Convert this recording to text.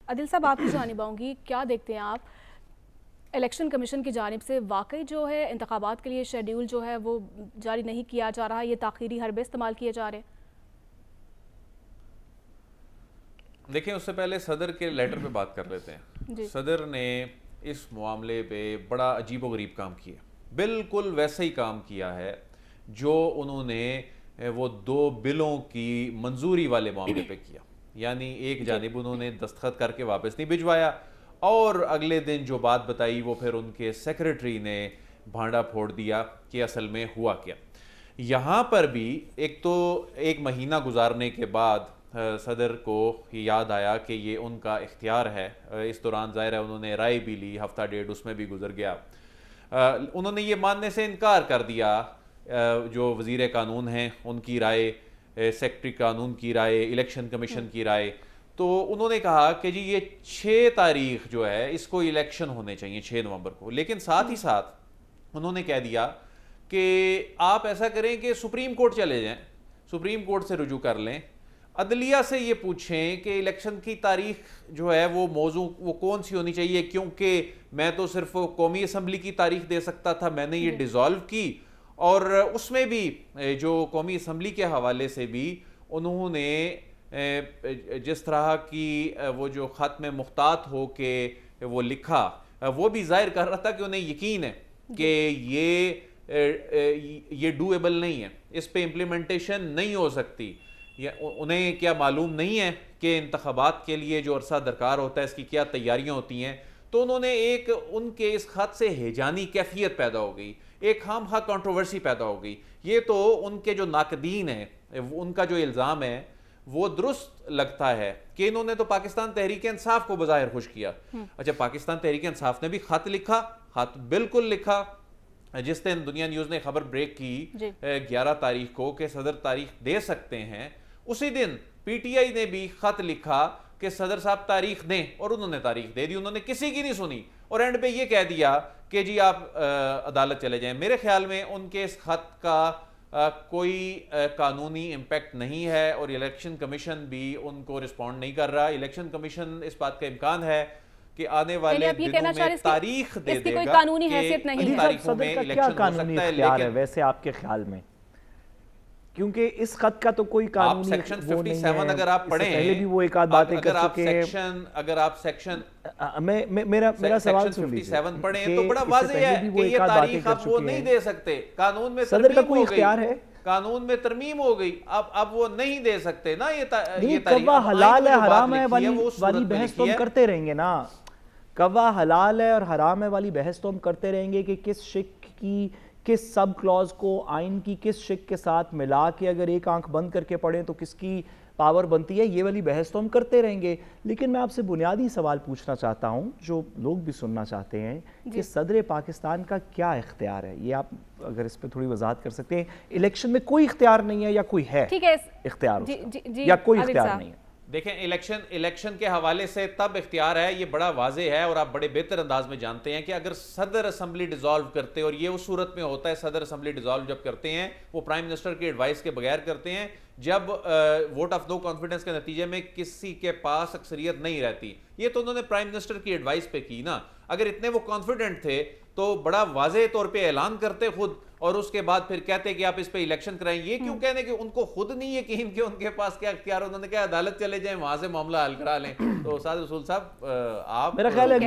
عادل صاحب آپ کی جانب آؤں گی، کیا دیکھتے ہیں آپ الیکشن کمیشن کی جانب سے واقعی جو ہے انتخابات کے لیے شیڈیول جو ہے وہ جاری نہیں کیا جا رہا، یہ تاخیری حربے استعمال کیے جا رہے ہیں؟ دیکھیں اس سے پہلے صدر کے لیٹر پہ بات کر لیتے ہیں۔ صدر نے اس معاملے پہ بڑا عجیب و غریب کام کیا، بالکل ویسا ہی کام کیا ہے جو انہوں نے وہ 2 بلوں کی منظوری والے معاملے پہ کیا، یعنی ایک جانب انہوں نے دستخط کر کے واپس نہیں بھجوایا، اور اگلے دن جو بات بتائی وہ پھر ان کے سیکریٹری نے بھانڈا پھوڑ دیا کہ اصل میں ہوا کیا۔ یہاں پر بھی ایک مہینہ گزارنے کے بعد صدر کو یاد آیا کہ یہ ان کا اختیار ہے، اس دوران ظاہر ہے انہوں نے رائے بھی لی، ہفتہ ڈیڑھ اس میں بھی گزر گیا، انہوں نے یہ ماننے سے انکار کر دیا جو وزیر قانون ہیں ان کی رائے، سیکرٹری قانون کی رائے، الیکشن کمیشن کی رائے، تو انہوں نے کہا کہ جی یہ 6 تاریخ جو ہے اس کو الیکشن ہونے چاہیے 6 نومبر کو، لیکن ساتھ ہی ساتھ انہوں نے کہہ دیا کہ آپ ایسا کریں کہ سپریم کورٹ چلے جائیں، سپریم کورٹ سے رجوع کر لیں، عدلیہ سے یہ پوچھیں کہ الیکشن کی تاریخ جو ہے وہ موضوع وہ کون سی ہونی چاہیے، کیونکہ میں تو صرف قومی اسمبلی کی تاریخ دے سکتا تھا، میں نے یہ ڈیزالو کی، اور اس میں بھی جو قومی اسمبلی کے حوالے سے بھی انہوں نے جس طرح کی وہ جو خط میں محتاط ہو کے وہ لکھا، وہ بھی ظاہر کر رہا تھا کہ انہیں یقین ہے کہ یہ ڈویبل نہیں ہے، اس پہ امپلیمنٹیشن نہیں ہو سکتی، انہیں کیا معلوم نہیں ہے کہ انتخابات کے لیے جو عرصہ درکار ہوتا ہے اس کی کیا تیاریاں ہوتی ہیں۔ تو انہوں نے ان کے اس خط سے ہیجانی کیفیت پیدا ہو گئی، ایک خام خواہ کنٹروورسی پیدا ہو گئی۔ یہ تو ان کے جو ناقدین ہیں ان کا جو الزام ہے وہ درست لگتا ہے کہ انہوں نے تو پاکستان تحریک انصاف کو بظاہر خوش کیا۔ اچھا، پاکستان تحریک انصاف نے بھی خط لکھا، خط بالکل لکھا، جس دن دنیا نیوز نے خبر بریک کی 11 تاریخ کو کہ صدر تاریخ دے سکتے ہیں، اسی دن پی ٹی آئی نے بھی خط لکھا کہ صدر صاحب تاریخ دیں، اور انہوں نے تاریخ دے دی، انہوں نے کسی کی نہیں سنی، اور اینڈ پہ یہ کہہ دیا کہ جی آپ عدالت چلے جائیں۔ میرے خیال میں ان کے اس خط کا کوئی قانونی امپیکٹ نہیں ہے، اور الیکشن کمیشن بھی ان کو رسپونڈ نہیں کر رہا۔ الیکشن کمیشن اس بات کا امکان ہے کہ آنے والے دنوں میں تاریخ دے دے گا کہ ان تاریخوں میں الیکشن ہو سکتا ہے، لیکن ویسے آپ کے خیال میں کیونکہ اس خط کا تو کوئی قانونی سیکشن 57 اگر آپ پڑھیں، پہلے بھی وہ ایک آدھ باتیں کر چکے ہیں، اگر آپ سیکشن میرا سوال سن لیجئے 57 پڑھیں تو بڑا واضح ہے کہ یہ تاریخ اب وہ نہیں دے سکتے، قانون میں صدر کا کوئی اختیار ہے، قانون میں ترمیم ہو گئی، اب وہ نہیں دے سکتے نا یہ تاریخ۔ کوا حلال ہے حرام ہے والی بحث تو ہم کرتے رہیں گے نا، کوا حلال ہے اور حرام ہے والی بحث تو ہم کرتے رہیں گے کہ کس شک کی کس سب کلوز کو آئین کی کس شک کے ساتھ ملا کے اگر ایک آنکھ بند کر کے پڑھیں تو کس کی پاور بنتی ہے، یہ والی بحث تو ہم کرتے رہیں گے۔ لیکن میں آپ سے بنیادی سوال پوچھنا چاہتا ہوں جو لوگ بھی سننا چاہتے ہیں کہ صدر پاکستان کا کیا اختیار ہے، یہ آپ اگر اس پہ تھوڑی وضاحت کر سکتے ہیں۔ الیکشن میں کوئی اختیار نہیں ہے یا کوئی ہے اختیار یا کوئی اختیار نہیں ہے؟ دیکھیں الیکشن کے حوالے سے تب اختیار ہے، یہ بڑا واضح ہے، اور آپ بڑے بہتر انداز میں جانتے ہیں کہ اگر صدر اسمبلی ڈیزالو کرتے، اور یہ اس صورت میں ہوتا ہے صدر اسمبلی ڈیزالو جب کرتے ہیں وہ پرائم منسٹر کی ایڈوائس کے بغیر کرتے ہیں، جب ووٹ آف نو کانفیڈنس کے نتیجے میں کسی کے پاس اکثریت نہیں رہتی۔ یہ تو انہوں نے پرائم منسٹر کی ایڈوائس پہ کی نا، اگر اتنے وہ کانفیڈنٹ تھے تو بڑا واضح طور پہ اعلان کرتے خود، اور اس کے بعد پھر کہتے کہ آپ اس پہ الیکشن کرائیں۔ یہ کیوں کہنے کہ ان کو خود نہیں یقین کہ ان کے پاس کیا اختیار، انہوں نے کہا عدالت چلے جائیں وہاں سے معاملہ حل کرا لیں۔ تو استاد رسول صاحب آپ میرا خیال ہے